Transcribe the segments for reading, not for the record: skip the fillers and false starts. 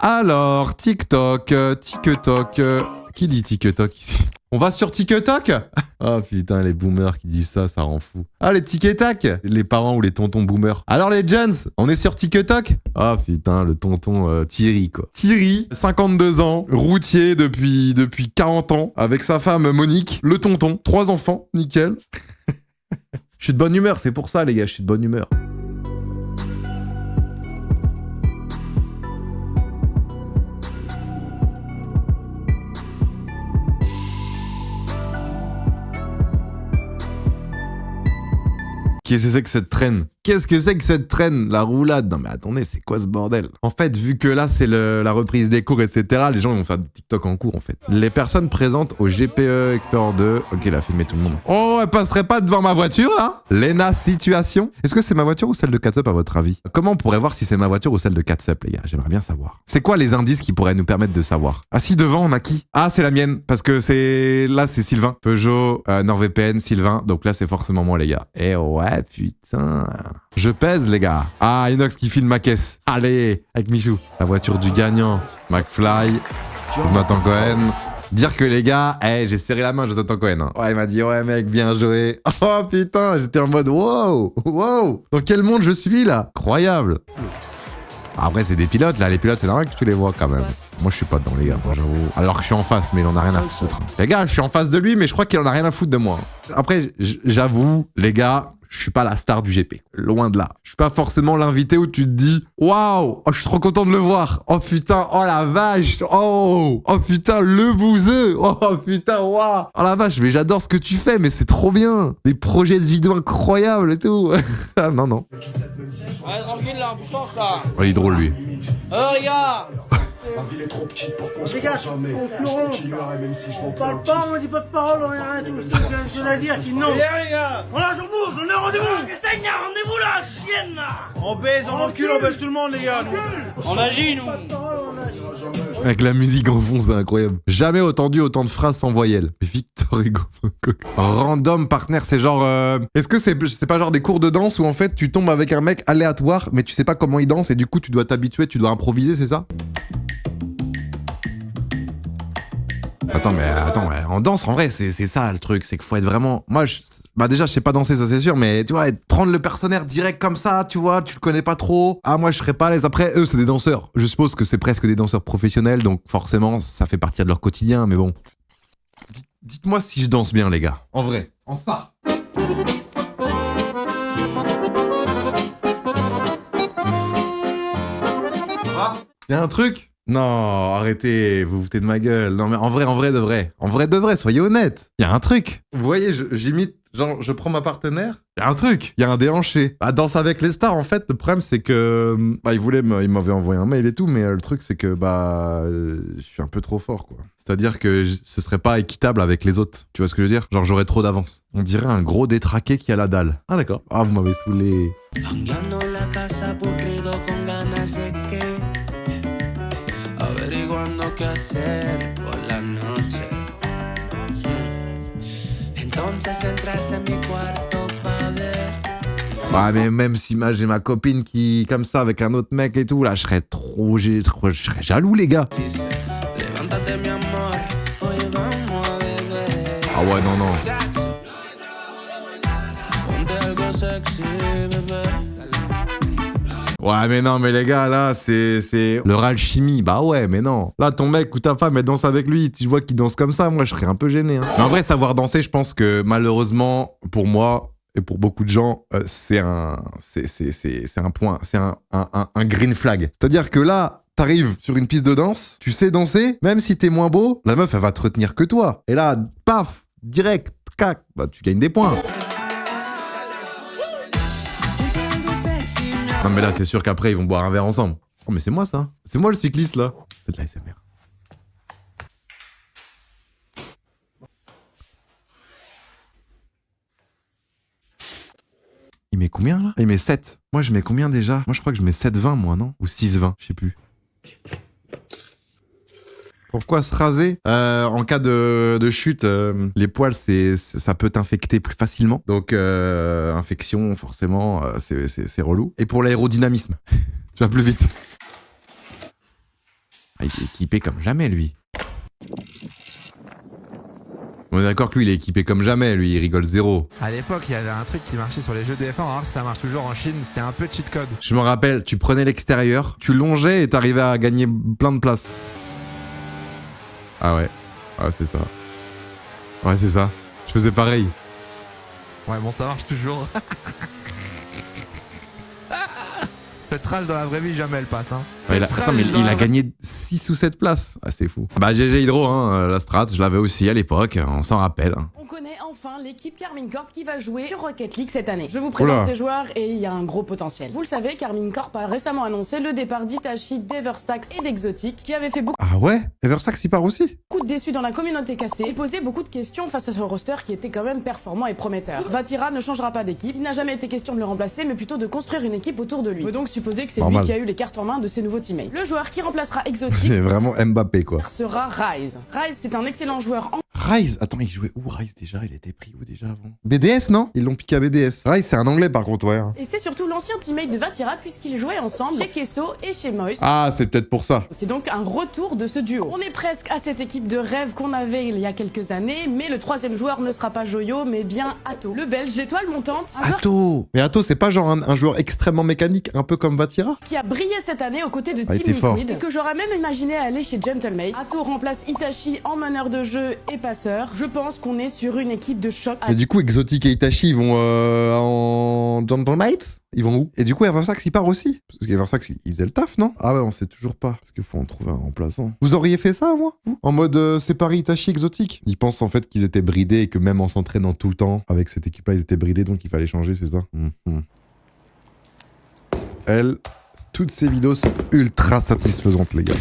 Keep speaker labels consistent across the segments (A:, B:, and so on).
A: Alors, TikTok, TikTok. Qui dit TikTok ici? On va sur TikTok? Oh putain, les boomers qui disent ça, ça rend fou. Ah, les TikTok, les parents ou les tontons boomers. Alors les jeunes, on est sur TikTok? Ah putain, le tonton Thierry quoi. Thierry, 52 ans, routier depuis 40 ans, avec sa femme Monique, le tonton, 3 enfants, nickel. Je suis de bonne humeur, c'est pour ça les gars, je suis de bonne humeur. Qu'est-ce que c'est que cette traîne? Qu'est-ce que c'est que cette traîne? La roulade? Non mais attendez, c'est quoi ce bordel? En fait, vu que là c'est la reprise des cours, etc., les gens ils vont faire des TikTok en cours en fait. Les personnes présentes au GPE Explorer 2... Ok, il a filmé tout le monde. Oh, elle passerait pas devant ma voiture là? Lena Situation? Est-ce que c'est ma voiture ou celle de Catsup à votre avis? Comment on pourrait voir si c'est ma voiture ou celle de Catsup les gars? J'aimerais bien savoir. C'est quoi les indices qui pourraient nous permettre de savoir? Ah si, devant on a qui? Ah c'est la mienne, parce que c'est... Là c'est Sylvain. Peugeot, NordVPN, Sylvain. Donc là c'est forcément moi les gars. Eh ouais, putain... Je pèse les gars. Ah, Inox qui filme ma caisse. Allez, avec Michou. La voiture du gagnant. McFly. Jonathan Cohen. Dire que les gars, j'ai serré la main Jonathan Cohen. Hein. Ouais, il m'a dit, ouais mec, bien joué. Oh putain, j'étais en mode, wow, wow. Dans quel monde je suis là? Incroyable. Après, c'est des pilotes là. Les pilotes, c'est normal que tu les vois quand même. Moi, je suis pas dedans, les gars. Moi, j'avoue. Alors que je suis en face, mais il en a rien à foutre. Les gars, je suis en face de lui, mais je crois qu'il en a rien à foutre de moi. Après, j'avoue, les gars, je suis pas la star du GP. Loin de là. Je suis pas forcément l'invité où tu te dis waouh, oh, je suis trop content de le voir. Oh putain, oh la vache. Oh putain, le bouseux. Oh putain, waouh. Oh la vache, mais j'adore ce que tu fais, mais c'est trop bien. Des projets de vidéo incroyables et tout. Ah non, non.
B: Ouais, tranquille là, puissance là.
A: Oh, il est drôle lui.
B: Les gars.
C: La ville est trop petite pour qu'on se
D: Les gars,
C: fasse jamais.
D: concurrence.
C: Je continuerai même si je m'en
D: On parle pas, on dit pas de parole, on a rien tout. C'est un navire qui non.
B: Les gars.
D: On a sur bourse, on a rendez-vous. Qu'est-ce que t'as rendez-vous là, chienne là?
E: On baise, on encule, on baise tout le monde les gars.
B: On agit nous.
D: Pas de parole, on agit.
A: Avec la musique en fond, c'est incroyable. Jamais entendu autant de phrases sans voyelles. Victor Hugo. Random partner, c'est genre... Est-ce que c'est pas genre des cours de danse où en fait tu tombes avec un mec aléatoire, mais tu sais pas comment il danse et du coup tu dois t'habituer, tu dois improviser, c'est ça? Attends, ouais, en danse, en vrai, c'est ça le truc, c'est qu'il faut être vraiment... Moi, déjà, je sais pas danser, ça c'est sûr, mais tu vois, prendre le personnage direct comme ça, tu vois, tu le connais pas trop. Ah, moi, je serais pas à l'aise. Après, eux, c'est des danseurs. Je suppose que c'est presque des danseurs professionnels, donc forcément, ça fait partie de leur quotidien, mais bon. Dites-moi si je danse bien, les gars. En vrai. En ça. Ah, y a un truc? Non, arrêtez, vous vous foutez de ma gueule. Non mais en vrai de vrai, soyez honnête. Il y a un truc. Vous voyez, j'imite, genre, je prends ma partenaire. Il y a un truc, il y a un déhanché. Bah, Danse avec les stars, en fait, le problème c'est que, il m'avait envoyé un mail et tout, mais le truc c'est que, je suis un peu trop fort, quoi. C'est-à-dire que ce serait pas équitable avec les autres. Tu vois ce que je veux dire? Genre, j'aurais trop d'avance. On dirait un gros détraqué qui a la dalle. Ah d'accord. Ah, vous m'avez saoulé.
F: Averiguando qué hacer por la noche. Entonces entras en mi cuarto pa ver.
A: Ouais, mais même si j'ai ma copine qui, comme ça, avec un autre mec et tout, là, je serais jaloux, les gars.
F: Levántate mi amor, hoy vamos a beber.
A: Ah ouais, non.
F: Ponte algo sexy, bébé.
A: Ouais, mais non, mais les gars, là, c'est leur alchimie. Bah ouais, mais non. Là, ton mec ou ta femme, elle danse avec lui. Tu vois qu'il danse comme ça, moi, je serais un peu gêné. Hein. Mais en vrai, savoir danser, je pense que malheureusement, pour moi et pour beaucoup de gens, c'est un point, c'est un green flag. C'est-à-dire que là, t'arrives sur une piste de danse, tu sais danser, même si t'es moins beau, la meuf, elle va te retenir que toi. Et là, paf, direct, cac, bah tu gagnes des points. Non mais là c'est sûr qu'après ils vont boire un verre ensemble. Oh mais c'est moi ça. C'est moi le cycliste là. C'est de la SMR. Il met combien là? Il met 7. Moi je mets combien déjà? Moi je crois que je mets 7,20 moi non? Ou 6,20, je sais plus. Pourquoi se raser? En cas de chute, les poils, ça peut t'infecter plus facilement. Donc, infection, forcément, c'est relou. Et pour l'aérodynamisme, tu vas plus vite. Ah, il est équipé comme jamais, lui. On est d'accord que lui, il est équipé comme jamais, lui, il rigole zéro.
G: À l'époque, il y avait un truc qui marchait sur les jeux de F1, on va voir si ça marche toujours en Chine, c'était un peu cheat code.
A: Je me rappelle, tu prenais l'extérieur, tu longeais et t'arrivais à gagner plein de places. Ah ouais, c'est ça. Ouais, c'est ça. Je faisais pareil.
G: Ouais, bon, ça marche toujours. Cette rage dans la vraie vie, jamais elle passe. Hein.
A: Ouais, attends, mais il a gagné 6 ou 7 places. Ah, c'est fou. Bah, GG Hydro, hein, la strat, je l'avais aussi à l'époque, on s'en rappelle.
H: On connaît enfin l'équipe Carmine Corp qui va jouer sur Rocket League cette année. Je vous présente ces joueurs et il y a un gros potentiel. Vous le savez, Carmine Corp a récemment annoncé le départ d'Itachi, d'Eversax et d'Exotic qui avait fait beaucoup
A: Ah ouais, Eversax, il part aussi.
H: de déçus dans la communauté cassée et posé beaucoup de questions face à ce roster qui était quand même performant et prometteur. Vatira ne changera pas d'équipe, il n'a jamais été question de le remplacer mais plutôt de construire une équipe autour de lui. On peut donc supposer que c'est lui qui a eu les cartes en main de ses nouveaux teammates. Le joueur qui remplacera Exotic
A: C'est vraiment Mbappé, quoi.
H: sera Ryze. Ryze, c'est un excellent joueur en
A: Ryze, attends, il jouait où Ryze déjà? Il était pris où déjà avant? BDS, non? Ils l'ont piqué à BDS. Ryze, c'est un anglais par contre, ouais.
H: et c'est surtout l'ancien teammate de Vatira puisqu'ils jouaient ensemble chez Kesso et chez Moist.
A: Ah, c'est peut-être pour ça.
H: C'est donc un retour de ce duo. On est presque à cette équipe de rêve qu'on avait il y a quelques années, mais le troisième joueur ne sera pas Joyo, mais bien Atto. Le Belge, l'étoile montante, un joueur
A: Atto! Mais Atto, c'est pas genre un joueur extrêmement mécanique, un peu comme Vatira?
H: qui a brillé cette année aux côtés de
A: Ah, il était
H: Team
A: fort.
H: Liquid, et que j'aurais même imaginé aller chez Gentlemates. Atto remplace Itachi en meneur de jeu et passeur. Je pense qu'on est sur une équipe de choc.
A: Mais du coup, Exotic et Itachi, ils vont en Gentlemates? Ils vont où? Et du coup, Eversax, il part aussi? Parce qu'Eversax, il faisait le taf, non? Ah ouais, on sait toujours pas. Parce qu'il faut en trouver un remplaçant. Vous auriez fait ça, moi? Vous en mode séparer Itachi, Exotic? Ils pensent en fait qu'ils étaient bridés et que même en s'entraînant tout le temps, avec cette équipe-là, ils étaient bridés, donc il fallait changer, c'est ça? Elle, toutes ces vidéos sont ultra satisfaisantes, les gars.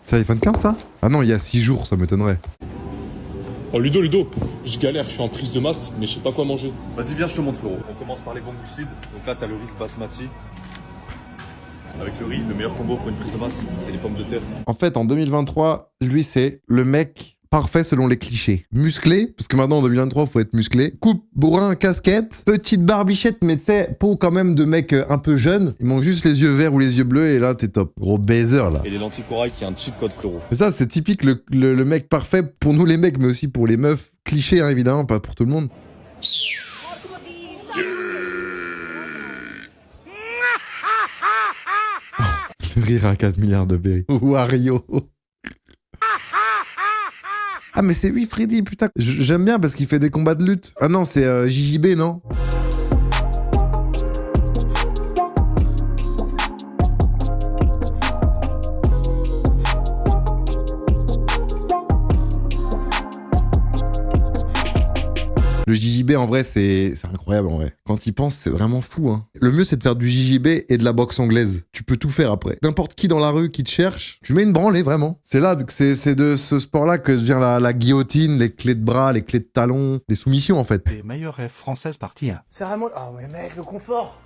A: C'est iPhone 15 ça? Ah non, il y a 6 jours, ça m'étonnerait.
I: Oh Ludo, je galère, je suis en prise de masse, mais je sais pas quoi manger.
E: Vas-y, viens, je te montre, frérot. On commence par les bons glucides. Donc là, t'as le riz basmati. Avec le riz, le meilleur combo pour une prise de masse, c'est les pommes de terre.
A: En fait, en 2023, lui, c'est le mec parfait selon les clichés. Musclé, parce que maintenant en 2023, il faut être musclé. Coupe, bourrin, casquette, petite barbichette, mais tu sais, peau quand même de mec un peu jeune. Il manque juste les yeux verts ou les yeux bleus et là, t'es top. Gros baiser, là.
E: Et les lentilles corail qui est un cheat code, frérot.
A: Mais ça, c'est typique le mec parfait pour nous les mecs, mais aussi pour les meufs. Cliché, hein, évidemment, pas pour tout le monde. Le rire à 4 milliards de berry. Wario. Ah mais c'est lui Freddy, putain. J'aime bien parce qu'il fait des combats de lutte. Ah non, c'est JJB, non? Le JJB, en vrai, c'est incroyable, en vrai. Quand il pense, c'est vraiment fou, hein. Le mieux, c'est de faire du JJB et de la boxe anglaise. Tu peux tout faire après. N'importe qui dans la rue qui te cherche, tu mets une branlée, vraiment. C'est là, c'est de ce sport-là que vient la guillotine, les clés de bras, les clés de talons, les soumissions, en fait.
J: Les meilleures rêves françaises parties, hein.
C: C'est vraiment... Ah ouais, mec, le confort.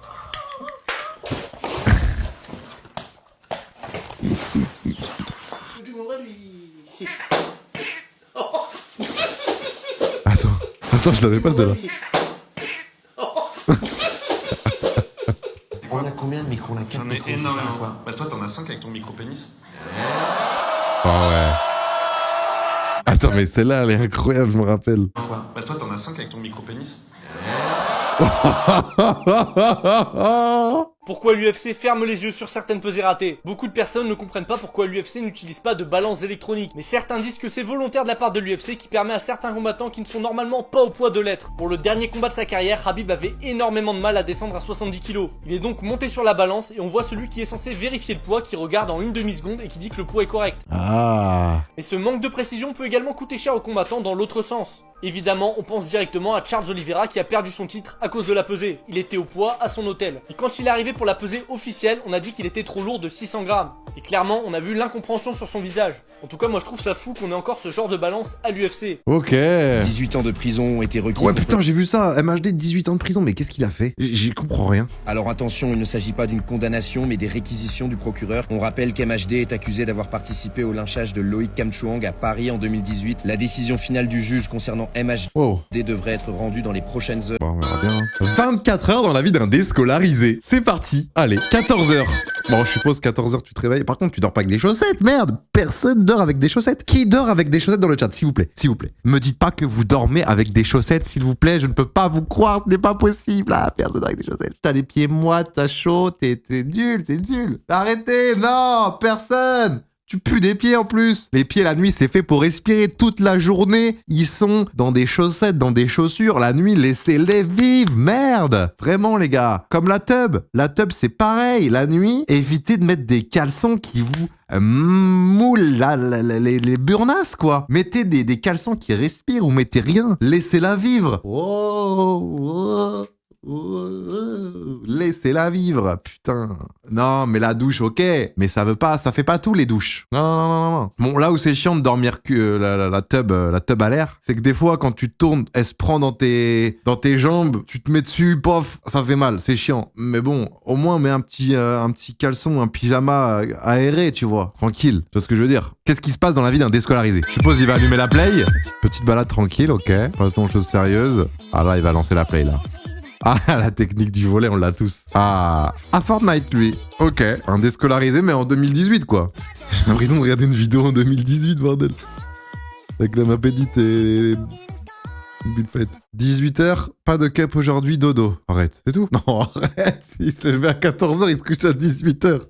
A: Attends, je l'avais pas, celle-là.
K: On a combien de micros là?
L: J'en ai énormément. Bah toi t'en as 5 avec ton micro-pénis.
A: Oh ouais. Attends, mais celle-là, elle est incroyable, je me rappelle.
L: Bah toi t'en as 5 avec ton micro-pénis.
M: Pourquoi l'UFC ferme les yeux sur certaines pesées ratées? Beaucoup de personnes ne comprennent pas pourquoi l'UFC n'utilise pas de balance électronique, mais certains disent que c'est volontaire de la part de l'UFC qui permet à certains combattants qui ne sont normalement pas au poids de l'être. Pour le dernier combat de sa carrière, Khabib avait énormément de mal à descendre à 70 kg. Il est donc monté sur la balance et on voit celui qui est censé vérifier le poids qui regarde en une demi-seconde et qui dit que le poids est correct.
A: Ah.
M: Mais ce manque de précision peut également coûter cher aux combattants dans l'autre sens. Évidemment, on pense directement à Charles Oliveira qui a perdu son titre à cause de la pesée. Il était au poids à son hôtel. Et quand il est arrivé pour la pesée officielle, on a dit qu'il était trop lourd de 600 grammes. Et clairement, on a vu l'incompréhension sur son visage. En tout cas, moi je trouve ça fou qu'on ait encore ce genre de balance à l'UFC.
A: Ok.
K: 18 ans de prison ont été requis.
A: Ouais, putain, j'ai vu ça. MHD, 18 ans de prison, mais qu'est-ce qu'il a fait? J'y comprends rien.
K: Alors attention, il ne s'agit pas d'une condamnation, mais des réquisitions du procureur. On rappelle qu'MHD est accusé d'avoir participé au lynchage de Loïc Kamchouang à Paris en 2018. La décision finale du juge concernant MHD devrait être rendue dans les prochaines heures.
A: Bon, on verra bien. 24 heures dans la vie d'un déscolarisé. C'est parti. Allez, 14 heures. Bon, je suppose 14 heures tu te réveilles. Par contre, tu dors pas avec des chaussettes, merde. Personne dort avec des chaussettes. Qui dort avec des chaussettes dans le chat, s'il vous plaît? S'il vous plaît. Me dites pas que vous dormez avec des chaussettes, s'il vous plaît. Je ne peux pas vous croire, ce n'est pas possible. Ah, personne avec des chaussettes. T'as les pieds moites, t'as chaud, t'es nul, t'es nul. Arrêtez, non, personne. Tu pues des pieds en plus. Les pieds la nuit c'est fait pour respirer toute la journée. Ils sont dans des chaussettes, dans des chaussures. La nuit laissez-les vivre, merde. Vraiment les gars. Comme la tub. La tub c'est pareil. La nuit, évitez de mettre des caleçons qui vous moulent les burnasses quoi. Mettez des caleçons qui respirent ou mettez rien. Laissez-la vivre. Laissez-la vivre, putain. Non, mais la douche, ok. Mais ça fait pas tout les douches. Non. Bon, là où c'est chiant de dormir la tub à l'air, c'est que des fois, quand tu tournes, elle se prend dans tes jambes, tu te mets dessus, pof, ça fait mal, c'est chiant. Mais bon, au moins, mets un petit caleçon, un pyjama aéré, tu vois. Tranquille. Tu vois ce que je veux dire? Qu'est-ce qui se passe dans la vie d'un déscolarisé? Je suppose il va allumer la play. Petite balade tranquille, ok. Passons aux choses sérieuses. Ah là, il va lancer la play, là. Ah, la technique du volet, on l'a tous. Ah, Fortnite, lui. Ok, un déscolarisé, mais en 2018, quoi. J'ai l'impression de regarder une vidéo en 2018, bordel. Avec la map edit et... Bulle faite. 18h, pas de cup aujourd'hui, dodo. Arrête, c'est tout? Non, arrête. Il s'est levé à 14h, il se couche à 18h.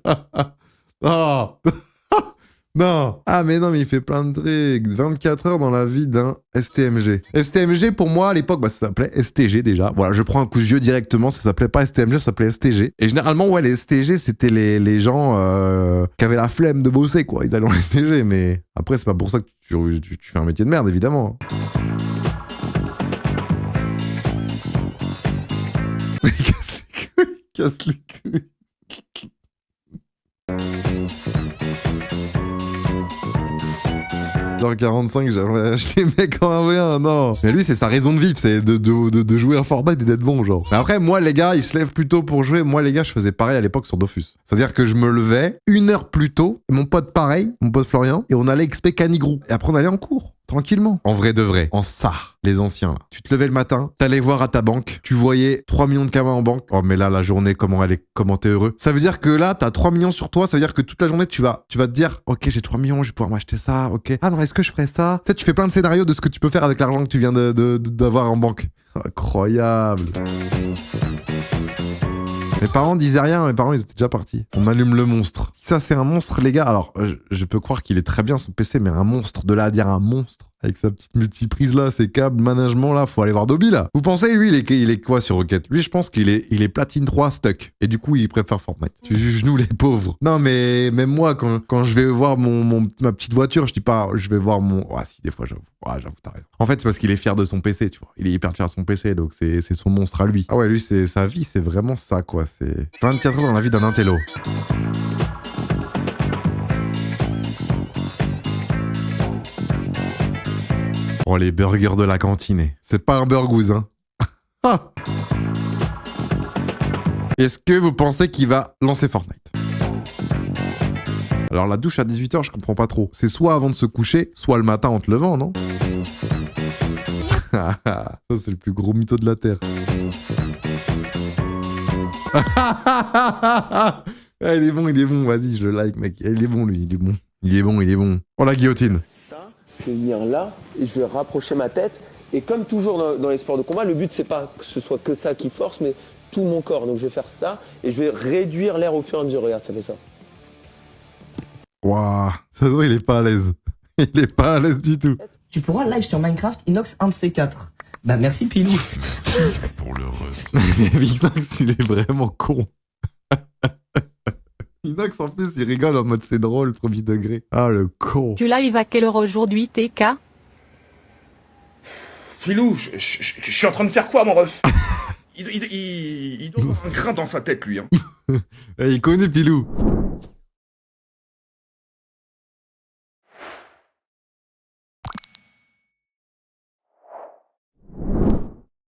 A: Oh. Non. Ah mais non, mais il fait plein de trucs. 24 heures dans la vie d'un STMG. STMG, pour moi, à l'époque, ça s'appelait STG déjà. Voilà, je prends un coup de vieux directement, ça s'appelait pas STMG, ça s'appelait STG. Et généralement, ouais, les STG, c'était les gens qui avaient la flemme de bosser, quoi. Ils allaient en STG, mais après, c'est pas pour ça que tu fais un métier de merde, évidemment. Mais casse les couilles. Genre 45, j'aimerais acheter mec en envoyer un, non. Mais lui, c'est sa raison de vivre, c'est de jouer à Fortnite et d'être bon, genre. Mais après, moi, les gars, ils se lèvent plus tôt pour jouer. Moi, les gars, je faisais pareil à l'époque sur Dofus. C'est-à-dire que je me levais 1 heure plus tôt, mon pote pareil, mon pote Florian, et on allait XP Canigrou. Et après, on allait en cours. Tranquillement. En vrai de vrai. En ça. Les anciens, là. Tu te levais le matin, t'allais voir à ta banque, tu voyais 3 millions de kamas en banque. Oh, mais là, la journée, comment t'es heureux. Ça veut dire que là, t'as 3 millions sur toi, ça veut dire que toute la journée, tu vas te dire, ok, j'ai 3 millions, je vais pouvoir m'acheter ça, ok. Ah non, est-ce que je ferais ça? Tu sais, tu fais plein de scénarios de ce que tu peux faire avec l'argent que tu viens d'avoir en banque. Incroyable. Mes parents disaient rien, mes parents ils étaient déjà partis. On allume le monstre. Ça c'est un monstre les gars, alors je peux croire qu'il est très bien son PC, mais un monstre, de là à dire un monstre, avec sa petite multiprise là, ses câbles, management là, faut aller voir Dobby là. Vous pensez lui il est quoi sur Rocket? Lui je pense qu'il est platine 3 stuck, et du coup il préfère Fortnite. Tu juges nous les pauvres. Non mais même moi quand je vais voir ma petite voiture, je dis pas je vais voir mon... Ah si des fois j'avoue. Ouais, j'avoue, t'as raison. En fait, c'est parce qu'il est fier de son PC, tu vois. Il est hyper fier de son PC, donc c'est son monstre à lui. Ah ouais, lui, c'est sa vie, c'est vraiment ça, quoi. C'est 24 heures dans la vie d'un intello. Oh, les burgers de la cantine. C'est pas un burgouze, hein. Ah. Est-ce que vous pensez qu'il va lancer Fortnite? Alors la douche à 18h, je comprends pas trop. C'est soit avant de se coucher, soit le matin en te levant, non? Ça c'est le plus gros mytho de la Terre. Ah, il est bon, vas-y, je le like, mec. Il est bon, lui, il est bon. Oh, la guillotine.
N: Ça, je vais venir là et je vais rapprocher ma tête. Et comme toujours dans les sports de combat, le but, c'est pas que ce soit que ça qui force, mais tout mon corps. Donc je vais faire ça et je vais réduire l'air au fur et à mesure. Regarde, ça fait ça.
A: Waouh, ça se voit, il est pas à l'aise. Il est pas à l'aise du tout.
O: Tu pourras live sur Minecraft Inox 1 de ces 4. Bah merci Pilou.
L: Pour le reste.
A: Inox, il est vraiment con. Inox en plus il rigole en mode c'est drôle, premier degré. Ah le con.
P: Tu live à quelle heure aujourd'hui TK? Filou, je suis en train de faire quoi, mon ref? Il doit avoir un grain dans sa tête, lui. Hein.
A: Il connaît Pilou.